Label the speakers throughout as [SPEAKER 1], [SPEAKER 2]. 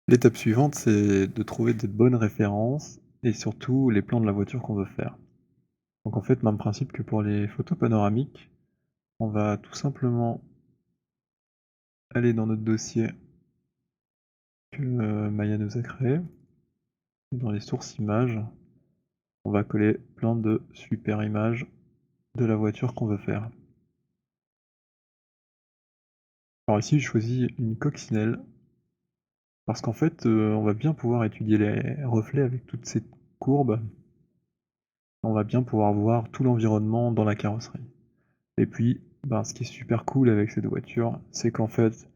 [SPEAKER 1] L'étape suivante, c'est de trouver des bonnes références et surtout les plans de la voiture qu'on veut faire. Donc en fait, même principe que pour les photos panoramiques, on va tout simplement aller dans notre dossier que Maya nous a créé et dans les sources images, on va coller plein de super images de la voiture qu'on veut faire. Alors ici, je choisis une coccinelle parce qu'en fait, on va bien pouvoir étudier les reflets avec toutes ces courbes. On va bien pouvoir voir tout l'environnement dans la carrosserie. Et puis, ben, ce qui est super cool avec cette voiture, c'est qu'en fait,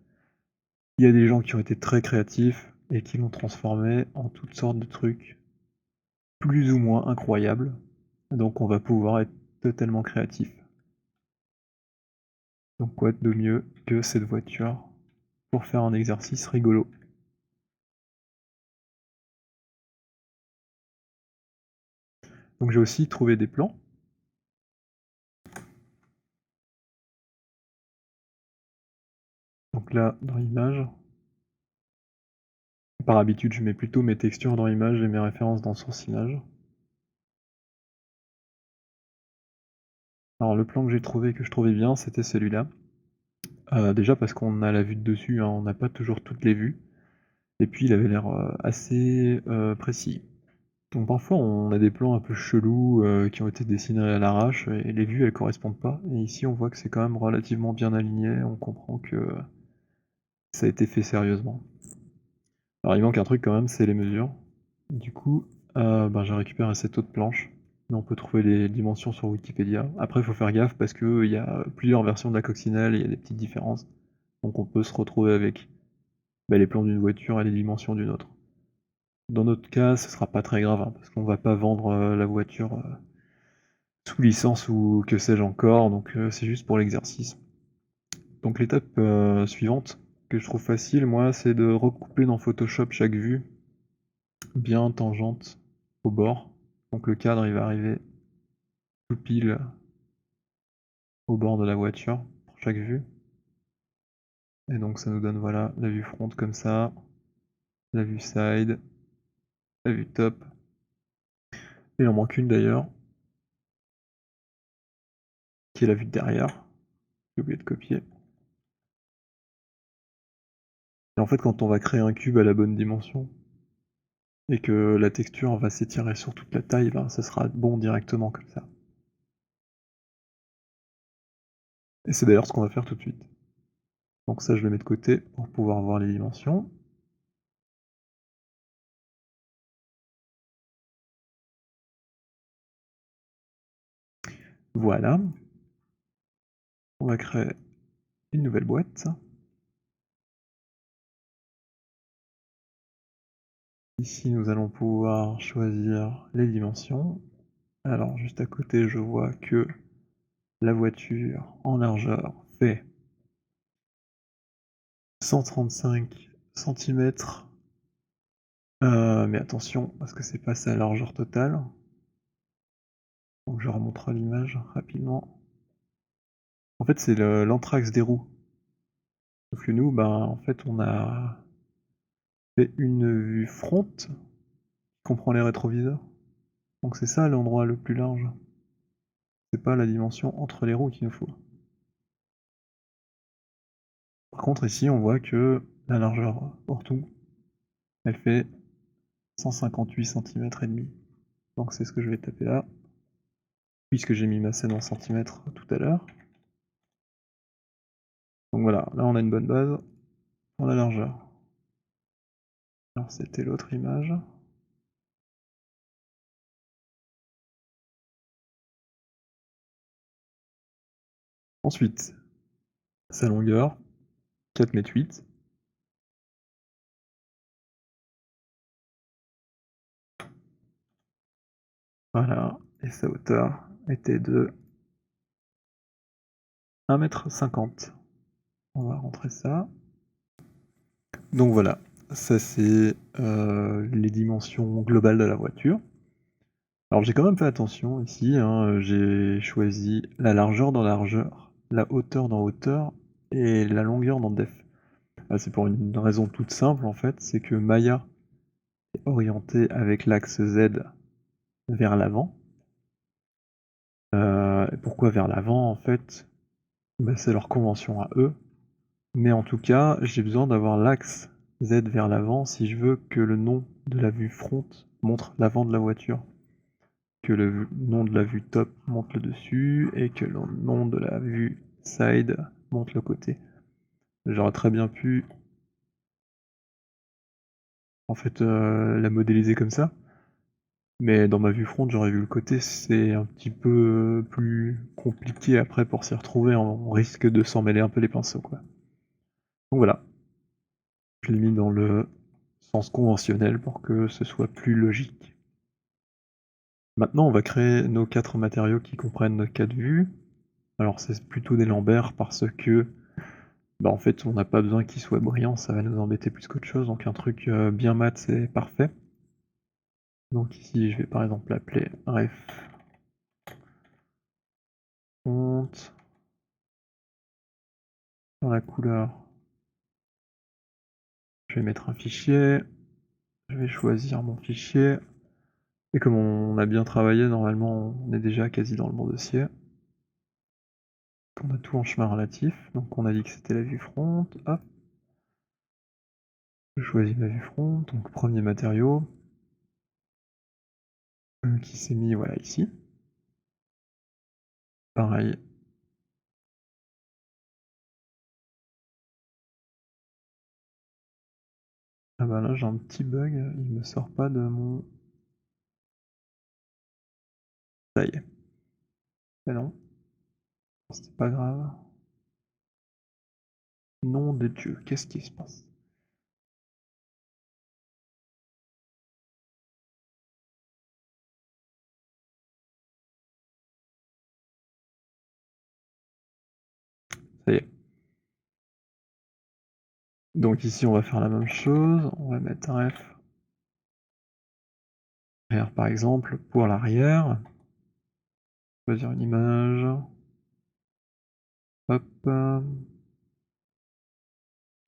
[SPEAKER 1] il y a des gens qui ont été très créatifs et qui l'ont transformée en toutes sortes de trucs plus ou moins incroyables. Donc on va pouvoir être totalement créatif. Donc quoi de mieux que cette voiture pour faire un exercice rigolo. Donc j'ai aussi trouvé des plans. Donc là, dans Images, par habitude, je mets plutôt mes textures dans Images et mes références dans Source Images. Alors le plan que j'ai trouvé, que je trouvais bien, c'était celui-là. Déjà parce qu'on a la vue de dessus, hein, on n'a pas toujours toutes les vues. Et puis il avait l'air, assez, précis. Donc parfois on a des plans un peu chelous, qui ont été dessinés à l'arrache et les vues elles correspondent pas. Et ici on voit que c'est quand même relativement bien aligné, on comprend que ça a été fait sérieusement. Alors il manque un truc quand même, c'est les mesures. Du coup, ben, j'ai récupéré cette autre planche, mais on peut trouver les dimensions sur Wikipédia. Après il faut faire gaffe parce qu'il y a plusieurs versions de la coccinelle et il y a des petites différences. Donc on peut se retrouver avec, bah, les plans d'une voiture et les dimensions d'une autre. Dans notre cas, ce sera pas très grave, hein, parce qu'on va pas vendre, la voiture, sous licence ou que sais-je encore, donc c'est juste pour l'exercice. Donc l'étape, suivante, que je trouve facile moi, c'est de recouper dans Photoshop chaque vue, bien tangente au bord. Donc le cadre il va arriver tout pile au bord de la voiture, pour chaque vue. Et donc ça nous donne voilà, la vue front comme ça, la vue side, la vue top. Il en manque une d'ailleurs, qui est la vue de derrière. J'ai oublié de copier. Et en fait, quand on va créer un cube à la bonne dimension, et que la texture va s'étirer sur toute la taille, ben, ça sera bon directement comme ça. Et c'est d'ailleurs ce qu'on va faire tout de suite. Donc ça, je le mets de côté pour pouvoir voir les dimensions. Voilà. On va créer une nouvelle boîte. Ici, nous allons pouvoir choisir les dimensions. Alors, juste à côté, je vois que la voiture en largeur fait 135 centimètres. Mais attention, parce que c'est pas sa largeur totale. Donc je remonterai l'image rapidement. En fait, c'est l'anthrax des roues. Sauf que nous, ben, en fait, on a fait une vue front qui comprend les rétroviseurs. Donc c'est ça l'endroit le plus large. C'est pas la dimension entre les roues qu'il nous faut. Par contre, ici, on voit que la largeur pour tout, elle fait 158 cm et demi. Donc c'est ce que je vais taper là, puisque j'ai mis ma scène en centimètres tout à l'heure. Donc voilà, là on a une bonne base pour la largeur. Alors c'était l'autre image. Ensuite, sa longueur, 4,8 m. Voilà, et sa hauteur était de 1,50 m. On va rentrer ça. Donc voilà, ça c'est les dimensions globales de la voiture. Alors j'ai quand même fait attention ici, hein, j'ai choisi la largeur dans largeur, la hauteur dans hauteur et la longueur dans def. Ah, c'est pour une raison toute simple en fait, c'est que Maya est orientée avec l'axe Z vers l'avant. Et pourquoi vers l'avant en fait? Bah, c'est leur convention à eux, mais en tout cas, j'ai besoin d'avoir l'axe Z vers l'avant si je veux que le nom de la vue front montre l'avant de la voiture, que le nom de la vue top montre le dessus et que le nom de la vue side montre le côté. J'aurais très bien pu en fait, la modéliser comme ça, mais dans ma vue front, j'aurais vu le côté, c'est un petit peu plus compliqué après pour s'y retrouver, on risque de s'en mêler un peu les pinceaux, quoi. Donc voilà, je l'ai mis dans le sens conventionnel pour que ce soit plus logique. Maintenant, on va créer nos 4 matériaux qui comprennent nos 4 vues. Alors c'est plutôt des Lambert parce que, bah, en fait, on n'a pas besoin qu'ils soient brillants, ça va nous embêter plus qu'autre chose, donc un truc, bien mat, c'est parfait. Donc ici, je vais par exemple l'appeler ref font. Dans la couleur, je vais mettre un fichier, je vais choisir mon fichier, et comme on a bien travaillé, normalement on est déjà quasi dans le bon dossier. On a tout en chemin relatif, donc on a dit que c'était la vue front, hop. Je choisis ma vue front, donc premier matériau, qui s'est mis voilà ici. Pareil. Ah bah là j'ai un petit bug, il me sort pas de mon... Ça y est. Mais non, c'est pas grave. Nom de Dieu, qu'est-ce qui se passe? Ça y est. Donc ici on va faire la même chose, on va mettre ref arrière par exemple pour l'arrière. Choisir une image. Hop.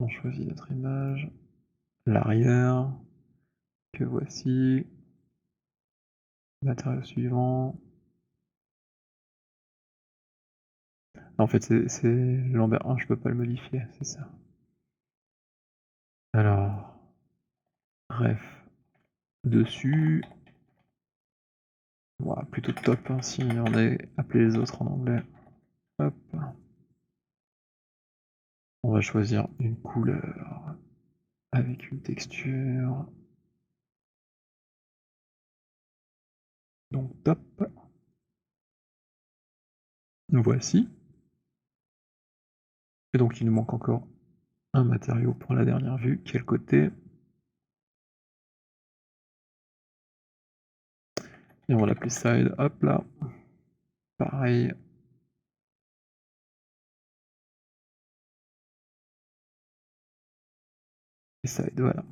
[SPEAKER 1] On choisit notre image. L'arrière. Que voici. Matériau suivant. En fait, c'est Lambert 1, je peux pas le modifier, c'est ça. Alors, ref dessus. Voilà, plutôt top hein, si on avait appelé les autres en anglais. Hop. On va choisir une couleur avec une texture. Donc top. Voici. Et donc il nous manque encore un matériau pour la dernière vue, qui est le côté. Et on va l'appeler side, hop là. Pareil. Et side, voilà.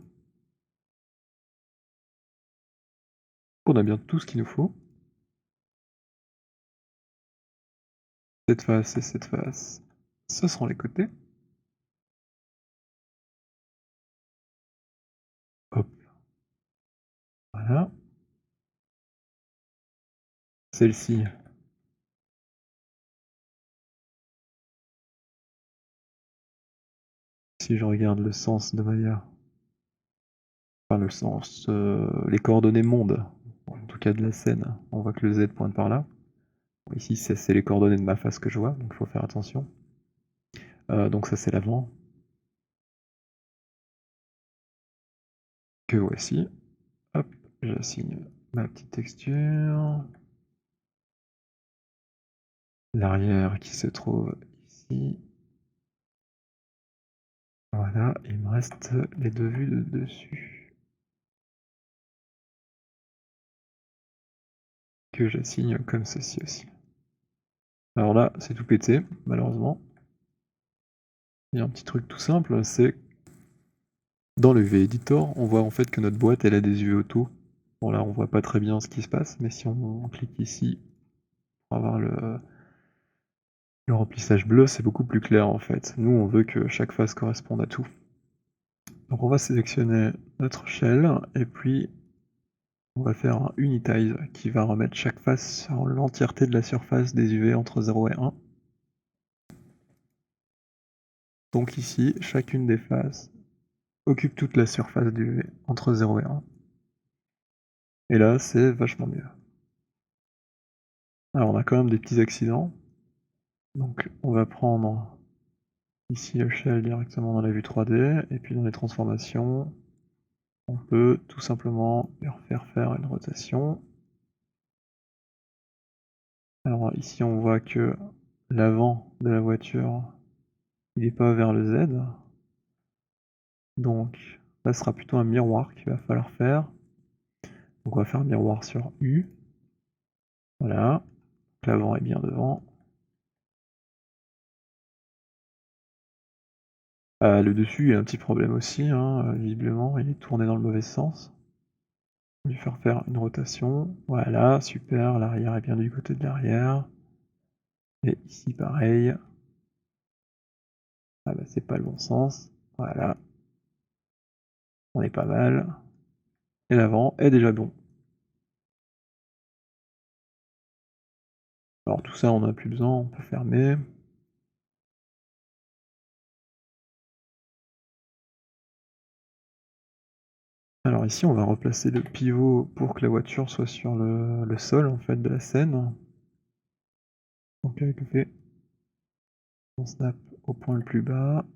[SPEAKER 1] On a bien tout ce qu'il nous faut. Cette face et cette face, ce seront les côtés. Hop. Voilà. Celle-ci. Si je regarde le sens de Maya, enfin le sens, les coordonnées monde, en tout cas de la scène, on voit que le Z pointe par là. Ici, c'est les coordonnées de ma face que je vois, donc il faut faire attention. Donc ça c'est l'avant. Que voici. Hop, j'assigne ma petite texture. L'arrière qui se trouve ici. Voilà, il me reste les deux vues de dessus. Que j'assigne comme ceci aussi. Alors là, c'est tout pété, malheureusement. Il y a un petit truc tout simple, c'est dans le UV-Editor, on voit en fait que notre boîte elle a des UV auto. Bon là on voit pas très bien ce qui se passe, mais si on clique ici pour avoir le remplissage bleu, c'est beaucoup plus clair en fait. Nous on veut que chaque face corresponde à tout. Donc on va sélectionner notre shell et puis on va faire un unitize qui va remettre chaque face sur l'entièreté de la surface des UV entre 0 et 1. Donc ici, chacune des faces occupe toute la surface du UV entre 0 et 1. Et là, c'est vachement mieux. Alors on a quand même des petits accidents. Donc on va prendre ici le shell directement dans la vue 3D, et puis dans les transformations, on peut tout simplement leur faire une rotation. Alors ici on voit que l'avant de la voiture, il n'est pas vers le Z. Donc là ce sera plutôt un miroir qu'il va falloir faire. Donc on va faire un miroir sur U. Voilà. L'avant est bien devant. Le dessus, il y a un petit problème aussi, hein, visiblement, il est tourné dans le mauvais sens. On va lui faire une rotation. Voilà, super, l'arrière est bien du côté de l'arrière. Et ici, pareil. Ah bah c'est pas le bon sens. Voilà. On est pas mal. Et l'avant est déjà bon. Alors tout ça, on n'a plus besoin, on peut fermer. Alors ici, on va replacer le pivot pour que la voiture soit sur le sol en fait de la scène. Donc avec le fait, on snap au point le plus bas.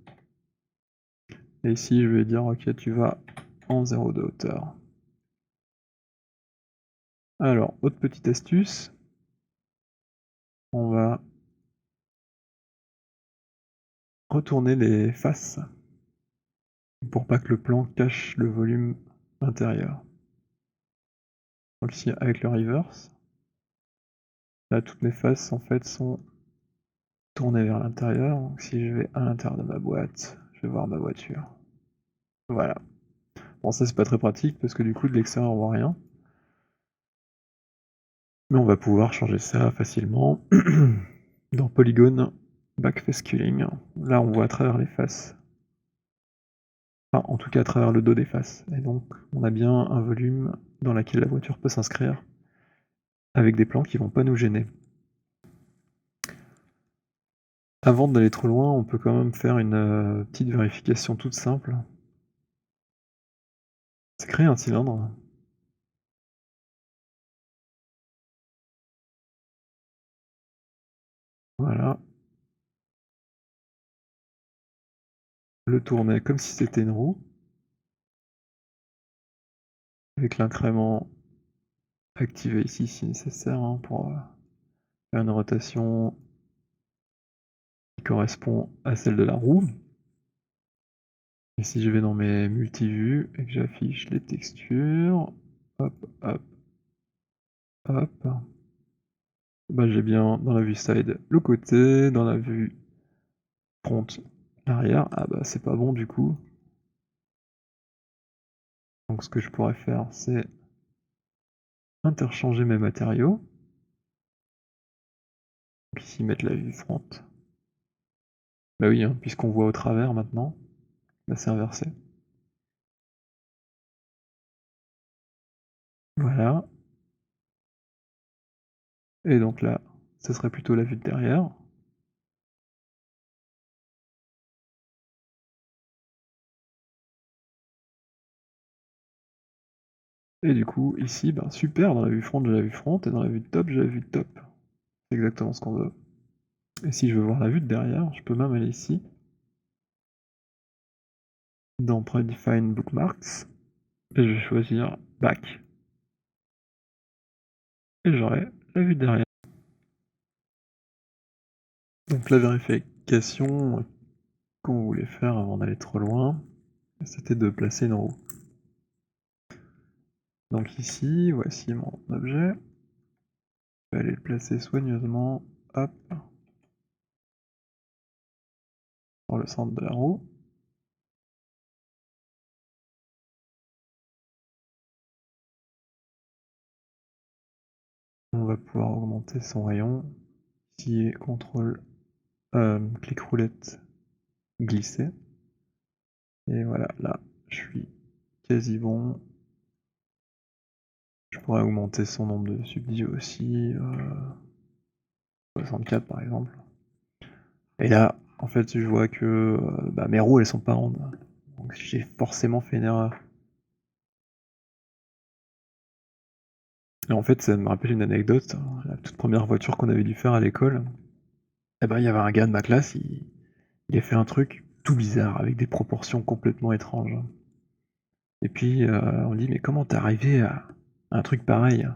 [SPEAKER 1] Et ici, je vais dire, ok, tu vas en 0 de hauteur. Alors, autre petite astuce, on va retourner les faces pour pas que le plan cache le volume intérieur. Donc ici, avec le reverse, là, toutes mes faces en fait sont tournées vers l'intérieur. Donc si je vais à l'intérieur de ma boîte, je vais voir ma voiture. Voilà. Bon, ça c'est pas très pratique parce que du coup de l'extérieur on voit rien. Mais on va pouvoir changer ça facilement dans Polygon Backface Culling. Là on voit à travers les faces. Enfin, en tout cas à travers le dos des faces. Et donc on a bien un volume dans lequel la voiture peut s'inscrire avec des plans qui vont pas nous gêner. Avant d'aller trop loin, on peut quand même faire une petite vérification toute simple. C'est créer un cylindre. Voilà. Le tourner comme si c'était une roue. Avec l'incrément activé ici si nécessaire hein, pour faire une rotation qui correspond à celle de la roue. Et si je vais dans mes multivues et que j'affiche les textures, hop, hop, hop, bah j'ai bien dans la vue side le côté, dans la vue front l'arrière. Ah bah c'est pas bon du coup. Donc ce que je pourrais faire c'est interchanger mes matériaux. Donc ici mettre la vue front. Bah oui, hein, puisqu'on voit au travers maintenant, bah c'est inversé. Voilà. Et donc là, ce serait plutôt la vue de derrière. Et du coup, ici, ben super, dans la vue front, j'ai la vue front, et dans la vue de top, j'ai la vue de top. C'est exactement ce qu'on veut. Et si je veux voir la vue de derrière, je peux même aller ici, dans Predefine Bookmarks, et je vais choisir Back. Et j'aurai la vue de derrière. Donc la vérification qu'on voulait faire avant d'aller trop loin, c'était de placer une roue. Donc ici, voici mon objet. Je vais aller le placer soigneusement, hop, dans le centre de la roue. On va pouvoir augmenter son rayon. Ici, contrôle, clic roulette, glisser. Et voilà, là, je suis quasi bon. Je pourrais augmenter son nombre de subdivis aussi, 64 par exemple. Et là, en fait, je vois que, bah, mes roues elles sont pas rondes. Donc j'ai forcément fait une erreur. Et en fait, ça me rappelle une anecdote, la toute première voiture qu'on avait dû faire à l'école, et bah, il y avait un gars de ma classe, il a fait un truc tout bizarre avec des proportions complètement étranges. Et puis, on dit: «Mais comment tu es arrivé à un truc pareil?»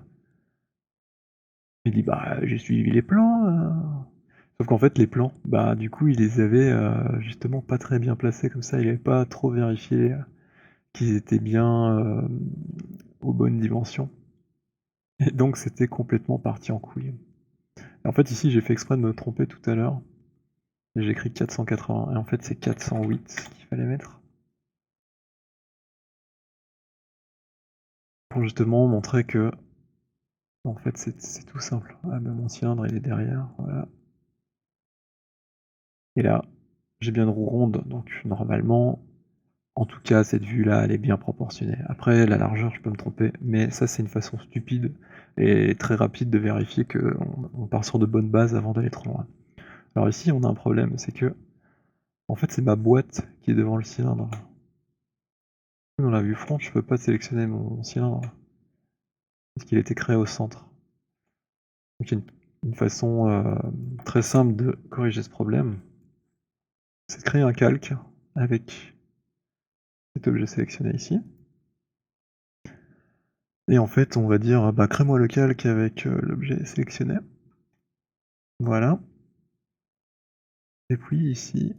[SPEAKER 1] Il dit: «Bah, j'ai suivi les plans, Sauf qu'en fait, les plans, bah, du coup, il les avait, justement pas très bien placés comme ça. Il avait pas trop vérifié, qu'ils étaient bien, aux bonnes dimensions et donc c'était complètement parti en couille. Et en fait, ici, j'ai fait exprès de me tromper tout à l'heure. J'ai écrit 480 et en fait, c'est 408 qu'il fallait mettre pour justement montrer que, en fait, c'est tout simple. Ah bah, mon cylindre, il est derrière, voilà et là, j'ai bien une roue ronde, donc normalement, en tout cas, cette vue-là, elle est bien proportionnée. Après, la largeur, je peux me tromper, mais ça, c'est une façon stupide et très rapide de vérifier qu'on part sur de bonnes bases avant d'aller trop loin. Alors ici, on a un problème, c'est que, en fait, c'est ma boîte qui est devant le cylindre. Dans la vue front, je peux pas sélectionner mon cylindre, parce qu'il a été créé au centre. Donc il y a une façon, très simple de corriger ce problème, c'est de créer un calque avec cet objet sélectionné ici. Et en fait, on va dire: «Bah, crée-moi le calque avec, l'objet sélectionné». Voilà. Et puis ici,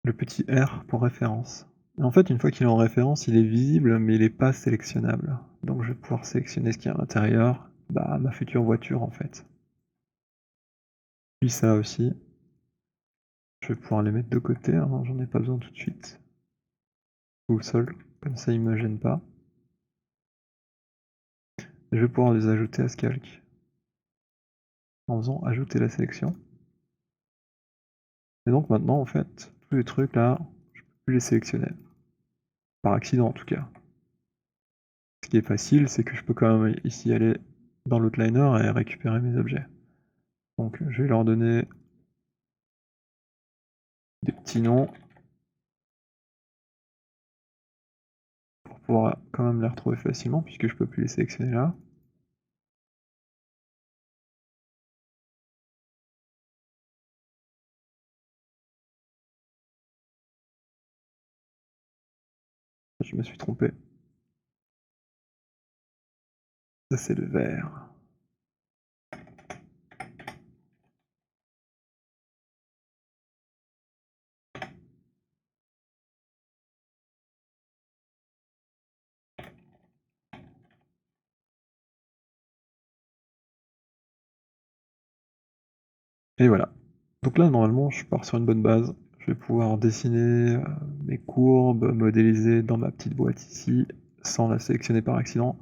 [SPEAKER 1] le petit R pour référence. Et en fait, une fois qu'il est en référence, il est visible, mais il est pas sélectionnable. Donc je vais pouvoir sélectionner ce qu'il y a à l'intérieur, bah, ma future voiture, en fait. Puis ça aussi, je vais pouvoir les mettre de côté, hein, j'en ai pas besoin tout de suite. Ou le sol, comme ça ils me gênent pas. Et je vais pouvoir les ajouter à ce calque, en faisant ajouter la sélection. Et donc maintenant, en fait, tous les trucs là, je peux plus les sélectionner. Par accident en tout cas. Ce qui est facile, c'est que je peux quand même ici aller dans l'outliner et récupérer mes objets. Donc je vais leur donner des petits noms pour pouvoir quand même les retrouver facilement puisque je peux plus les sélectionner là. Je me suis trompé. Ça c'est le vert. Et voilà. Donc là normalement je pars sur une bonne base. Je vais pouvoir dessiner, mes courbes, modéliser dans ma petite boîte ici, sans la sélectionner par accident.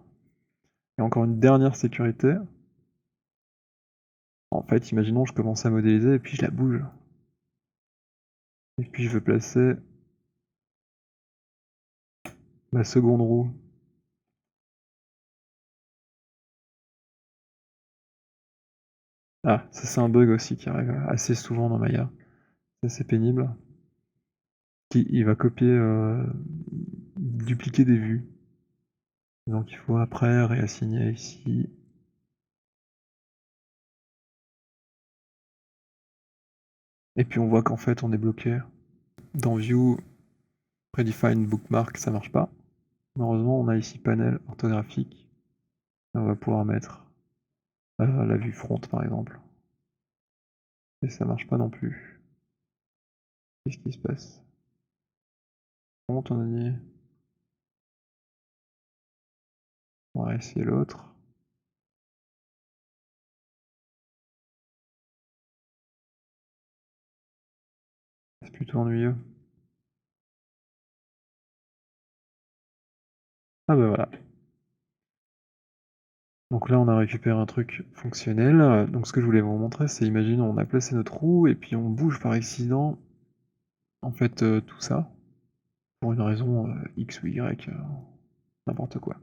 [SPEAKER 1] Et encore une dernière sécurité. En fait, imaginons je commence à modéliser et puis je la bouge. Et puis je veux placer ma seconde roue. Ah, ça c'est un bug aussi qui arrive assez souvent dans Maya. C'est assez pénible. Il va copier, dupliquer des vues. Donc il faut après réassigner ici. Et puis on voit qu'en fait on est bloqué. Dans View, Predefine Bookmark, ça marche pas. Heureusement on a ici panel orthographique. On va pouvoir mettre la vue front par exemple. Et ça marche pas non plus. Qu'est-ce qui se passe? Front on a dit. On va essayer l'autre. C'est plutôt ennuyeux. Ah bah voilà. Donc là, on a récupéré un truc fonctionnel. Donc ce que je voulais vous montrer, c'est imaginons on a placé notre roue et puis on bouge par accident, en fait, tout ça. pour une raison X ou Y, n'importe quoi.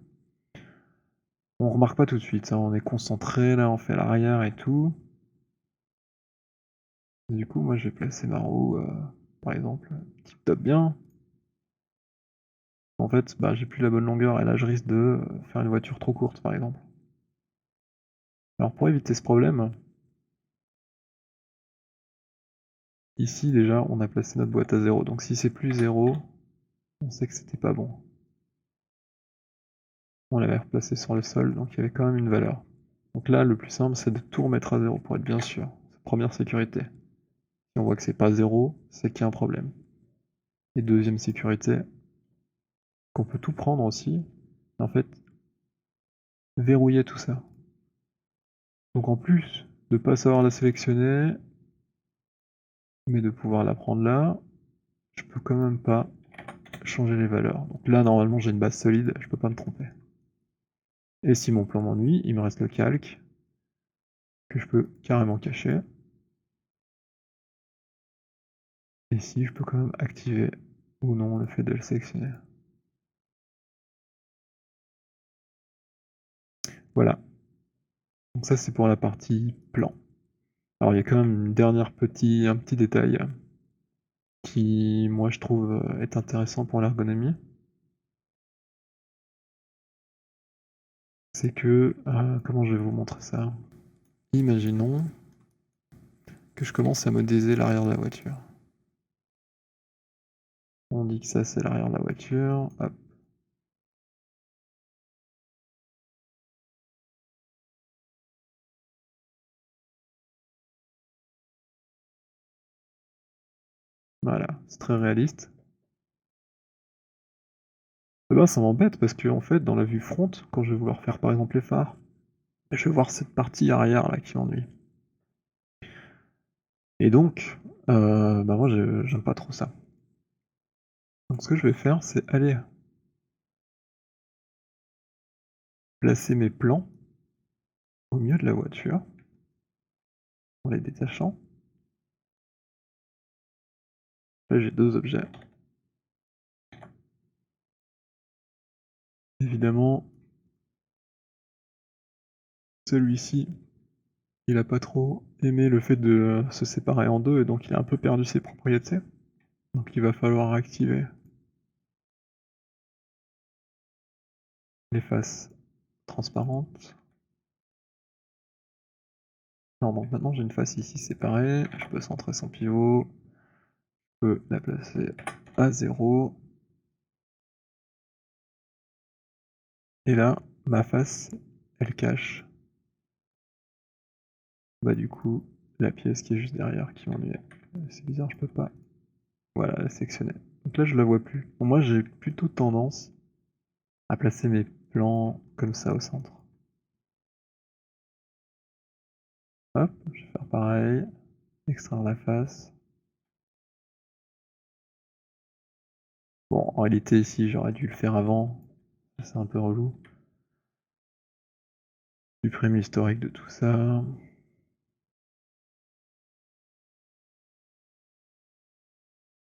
[SPEAKER 1] On remarque pas tout de suite, hein, on est concentré là, on fait l'arrière et tout. Et du coup, moi, je vais placer ma roue, par exemple, tip top bien. En fait, bah, j'ai plus la bonne longueur et là, je risque de faire une voiture trop courte, par exemple. Alors, pour éviter ce problème, ici, déjà, on a placé notre boîte à 0. Donc, si c'est plus 0, on sait que c'était pas bon. On l'avait replacé sur le sol, donc il y avait quand même une valeur. Donc là, le plus simple, c'est de tout remettre à 0 pour être bien sûr. C'est première sécurité. Si on voit que c'est pas 0, c'est qu'il y a un problème. Et deuxième sécurité, qu'on peut tout prendre aussi, en fait, verrouiller tout ça. Donc en plus de pas savoir la sélectionner, mais de pouvoir la prendre là, je peux quand même pas changer les valeurs. Donc là, normalement, j'ai une base solide, je peux pas me tromper. Et si mon plan m'ennuie, il me reste le calque, que je peux carrément cacher. Et si je peux quand même activer ou non le fait de le sélectionner. Voilà. Donc ça, c'est pour la partie plan. Alors il y a quand même un petit détail qui, moi, je trouve est intéressant pour l'ergonomie. C'est que, comment je vais vous montrer ça? Imaginons que je commence à modéliser l'arrière de la voiture. On dit que ça, c'est l'arrière de la voiture. Hop. Voilà, c'est très réaliste. Et ben, ça m'embête parce que, en fait, dans la vue front, quand je vais vouloir faire par exemple les phares, je vais voir cette partie arrière là qui m'ennuie. Et donc, bah moi, j'aime pas trop ça. Donc ce que je vais faire, c'est aller placer mes plans au milieu de la voiture, en les détachant. Là, j'ai 2 objets. Évidemment, celui-ci, il a pas trop aimé le fait de se séparer en 2 et donc il a un peu perdu ses propriétés. Donc il va falloir activer les faces transparentes. Non, donc maintenant j'ai une face ici séparée, je peux centrer son pivot, je peux la placer à 0. Et là, ma face, elle cache, bah du coup, la pièce qui est juste derrière qui m'ennuyait. C'est bizarre, je peux pas, voilà, la sectionner. Donc là, je la vois plus. Bon, moi, j'ai plutôt tendance à placer mes plans comme ça au centre. Hop, je vais faire pareil, extraire la face. Bon, en réalité, ici, j'aurais dû le faire avant, c'est un peu relou. Supprime l'historique de tout ça.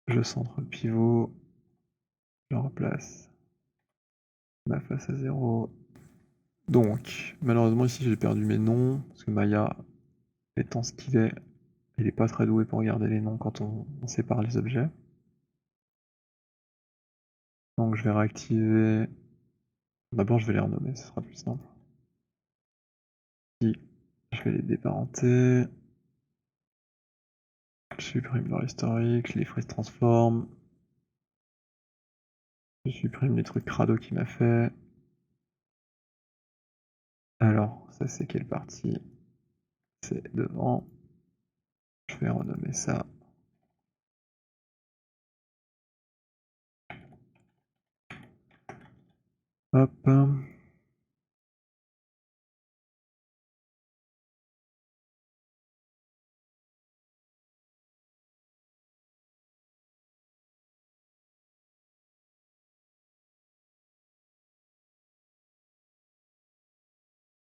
[SPEAKER 1] Je centre le pivot, je replace ma face à 0. Donc, malheureusement ici j'ai perdu mes noms, parce que Maya, étant ce qu'il est, il est pas très doué pour garder les noms quand on sépare les objets. Donc je vais réactiver... D'abord je vais les renommer, ce sera plus simple. Ici, je vais les déparenter. Je supprime leur historique, les freeze transform. Je supprime les trucs crado qu'il m'a fait. Alors, ça c'est quelle partie? C'est devant. Je vais renommer ça. Hop.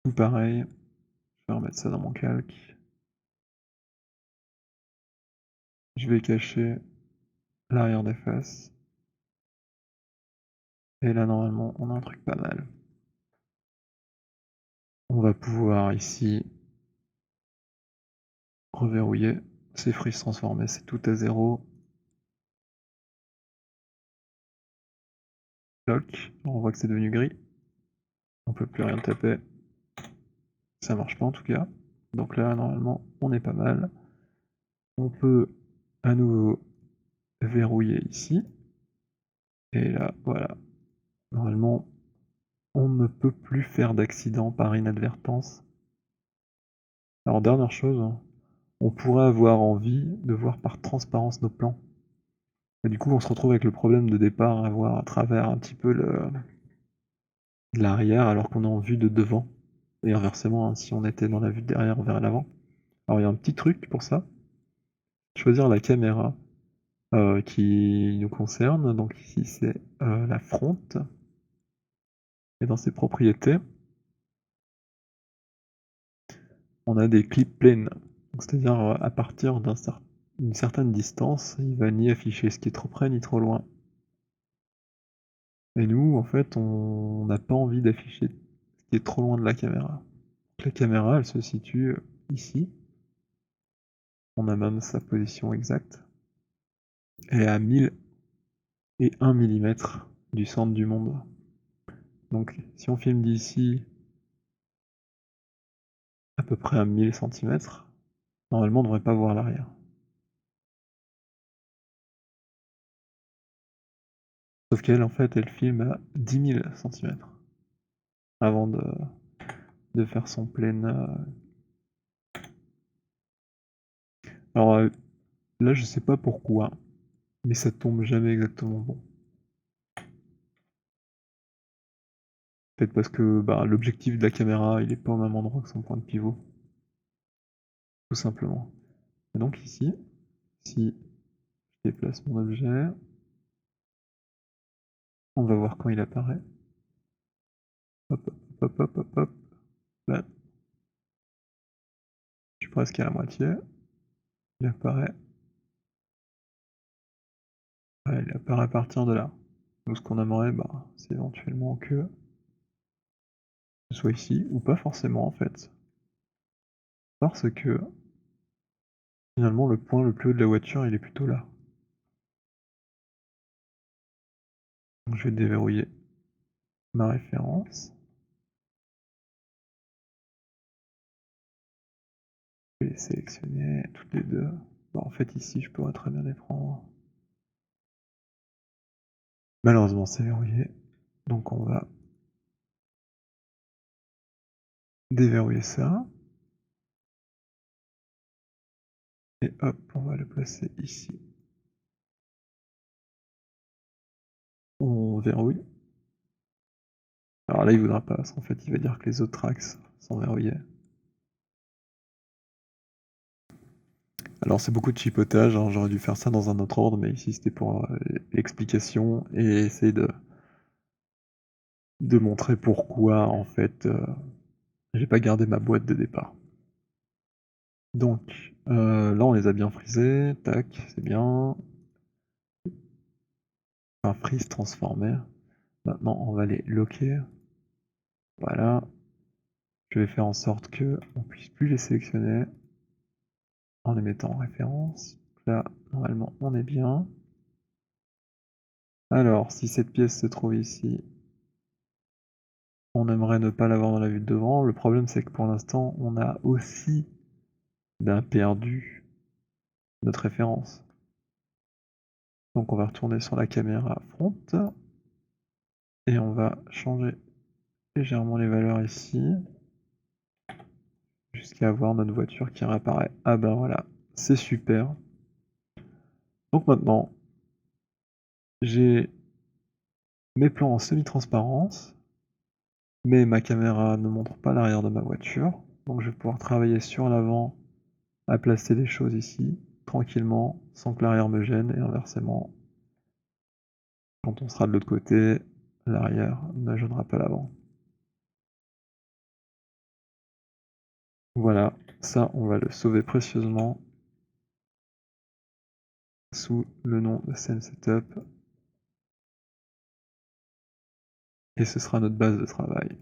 [SPEAKER 1] Tout pareil. Je vais remettre ça dans mon calque. Je vais cacher l'arrière des faces. Et là normalement on a un truc pas mal. On va pouvoir ici reverrouiller, c'est freeze transformer, c'est tout à 0. Lock, on voit que c'est devenu gris. On peut plus rien taper. Ça marche pas en tout cas. Donc là normalement on est pas mal. On peut à nouveau verrouiller ici. Et là voilà. Normalement on ne peut plus faire d'accident par inadvertance. Alors dernière chose, on pourrait avoir envie de voir par transparence nos plans. Et du coup on se retrouve avec le problème de départ à voir à travers un petit peu l'arrière alors qu'on est en vue de devant. Et inversement, hein, si on était dans la vue de derrière vers l'avant. Alors il y a un petit truc pour ça. Choisir la caméra qui nous concerne. Donc ici c'est la front. Et dans ses propriétés, on a des clip planes. C'est-à-dire à partir d'une certaine distance, il va ni afficher ce qui est trop près ni trop loin. Et nous, en fait, on n'a pas envie d'afficher ce qui est trop loin de la caméra. Donc, la caméra, elle se situe ici. On a même sa position exacte. Elle est à 1001 mm du centre du monde. Donc si on filme d'ici à peu près à 1000 cm, normalement on ne devrait pas voir l'arrière. Sauf qu'elle, en fait, elle filme à 10 000 cm avant de faire son plein. Alors là, je sais pas pourquoi, mais ça tombe jamais exactement bon. Peut-être parce que bah, l'objectif de la caméra, il est pas au même endroit que son point de pivot. Tout simplement. Et donc ici, si je déplace mon objet, on va voir quand il apparaît. Hop, hop, hop, hop, hop. Là, je suis presque à la moitié. Il apparaît. Ouais, il apparaît à partir de là. Donc ce qu'on aimerait, bah, c'est éventuellement que ce soit ici, ou pas forcément en fait. Parce que finalement le point le plus haut de la voiture, il est plutôt là. Donc je vais déverrouiller ma référence. Je vais les sélectionner toutes les deux. Bah, en fait ici je pourrais très bien les prendre. Malheureusement c'est verrouillé. Donc on va déverrouiller ça. Et hop, on va le placer ici. On verrouille. Alors là il voudra pas, parce qu'en fait il va dire que les autres axes sont verrouillés. Alors c'est beaucoup de chipotage, hein, j'aurais dû faire ça dans un autre ordre, mais ici c'était pour l'explication et essayer de montrer pourquoi en fait j'ai pas gardé ma boîte de départ. Donc là on les a bien frisés, tac, c'est bien. Enfin freeze transformer. Maintenant on va les locker. Voilà. Je vais faire en sorte que on puisse plus les sélectionner en les mettant en référence. Là normalement on est bien. Alors si cette pièce se trouve ici, on aimerait ne pas l'avoir dans la vue de devant. Le problème c'est que pour l'instant on a aussi perdu notre référence. Donc on va retourner sur la caméra front et on va changer légèrement les valeurs ici jusqu'à avoir notre voiture qui réapparaît. Ah ben voilà, c'est super. Donc maintenant j'ai mes plans en semi-transparence, mais ma caméra ne montre pas l'arrière de ma voiture. Donc je vais pouvoir travailler sur l'avant à placer des choses ici, tranquillement, sans que l'arrière me gêne, et inversement, quand on sera de l'autre côté, l'arrière ne gênera pas l'avant. Voilà, ça on va le sauver précieusement sous le nom de scène setup. et ce sera notre base de travail.